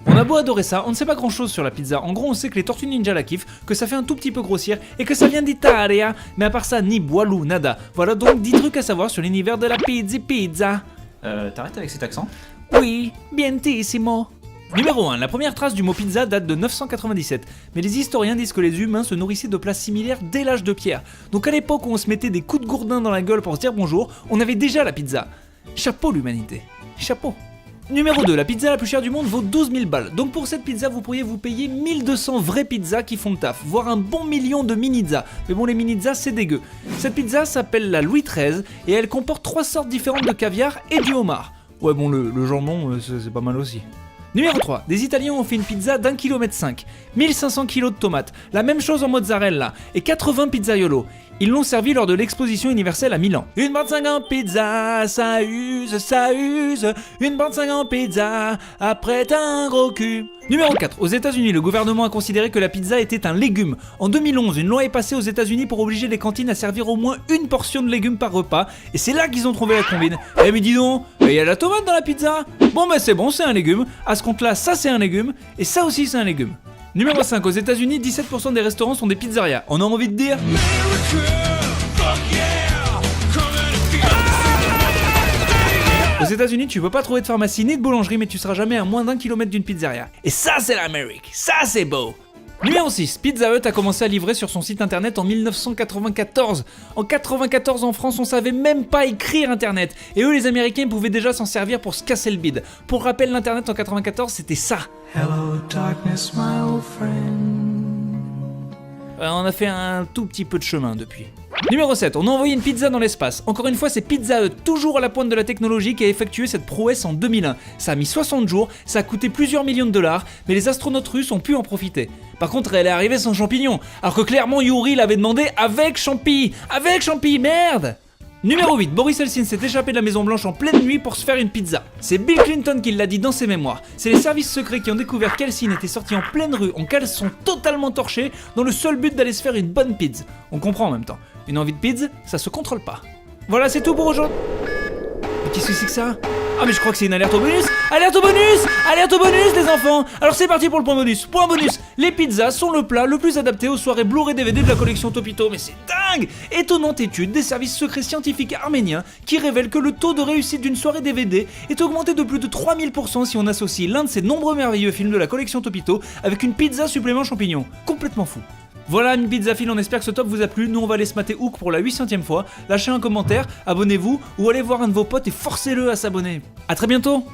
On a beau adorer ça, on ne sait pas grand chose sur la pizza. En gros, on sait que les Tortues Ninja la kiffent, que ça fait un tout petit peu grossir et que ça vient d'Italia. Mais à part ça, ni boilou, nada. Voilà donc 10 trucs à savoir sur l'univers de la pizza. T'arrêtes avec cet accent? Oui, bientissimo. Numéro 1, la première trace du mot pizza date de 997, mais les historiens disent que les humains se nourrissaient de plats similaires dès l'âge de pierre. Donc à l'époque où on se mettait des coups de gourdin dans la gueule pour se dire bonjour, on avait déjà la pizza. Chapeau l'humanité, chapeau. Numéro 2, la pizza la plus chère du monde vaut 12 000 balles. Donc pour cette pizza, vous pourriez vous payer 1200 vraies pizzas qui font le taf, voire un bon million de minizzas. Mais bon, les minizzas, c'est dégueu. Cette pizza s'appelle la Louis XIII et elle comporte 3 sortes différentes de caviar et du homard. Ouais bon, le jambon, c'est pas mal aussi. Numéro 3, des Italiens ont fait une pizza d'1,5 kg, 1500 kg de tomates, la même chose en mozzarella et 80 pizzaiolos. Ils l'ont servi lors de l'exposition universelle à Milan. Une bande 50 pizza, ça use, une bande 50 pizza, après t'as un gros cul. Numéro 4, aux États-Unis, le gouvernement a considéré que la pizza était un légume. En 2011, une loi est passée aux États-Unis pour obliger les cantines à servir au moins une portion de légumes par repas, et c'est là qu'ils ont trouvé la combine. Eh mais dis donc, il y a de la tomate dans la pizza. Bon bah c'est bon, c'est un légume. À ce compte-là, ça c'est un légume, et ça aussi c'est un légume. Numéro 5, aux États-Unis, 17% des restaurants sont des pizzerias. On a envie de dire aux États-Unis, tu peux pas trouver de pharmacie ni de boulangerie, mais tu seras jamais à moins d'1 kilomètre d'une pizzeria. Et ça, c'est l'Amérique. Ça, c'est beau. Numéro 6, Pizza Hut a commencé à livrer sur son site internet en 1994. En 94 en France, on savait même pas écrire internet. Et eux, les Américains, pouvaient déjà s'en servir pour se casser le bide. Pour rappel, l'internet en 94, c'était ça. Hello darkness, my old friend. On a fait un tout petit peu de chemin depuis. Numéro 7, on a envoyé une pizza dans l'espace. Encore une fois, c'est Pizza Hut, toujours à la pointe de la technologie, qui a effectué cette prouesse en 2001. Ça a mis 60 jours, ça a coûté plusieurs millions de dollars, mais les astronautes russes ont pu en profiter. Par contre, elle est arrivée sans champignons, alors que clairement Yuri l'avait demandé avec champi. Avec champi, merde. Numéro 8, Boris Eltsine s'est échappé de la Maison Blanche en pleine nuit pour se faire une pizza. C'est Bill Clinton qui l'a dit dans ses mémoires. C'est les services secrets qui ont découvert qu'Eltsine était sorti en pleine rue en caleçon totalement torché dans le seul but d'aller se faire une bonne pizza. On comprend en même temps. Une envie de pizza, ça se contrôle pas. Voilà, c'est tout pour aujourd'hui. Mais qu'est-ce que c'est que ça? Ah mais je crois que c'est une alerte au bonus. Alerte au bonus. Alerte au bonus les enfants. Alors c'est parti pour le point bonus. Point bonus, les pizzas sont le plat le plus adapté aux soirées Blu-ray DVD de la collection Topito. Mais c'est dingue. Étonnante étude des services secrets scientifiques arméniens qui révèle que le taux de réussite d'une soirée DVD est augmenté de plus de 3000% si on associe l'un de ces nombreux merveilleux films de la collection Topito avec une pizza supplément champignon. Complètement fou. Voilà une pizza file, on espère que ce top vous a plu. Nous on va aller se mater Hook pour la 800ème fois. Lâchez un commentaire, abonnez-vous ou allez voir un de vos potes et forcez-le à s'abonner. A très bientôt.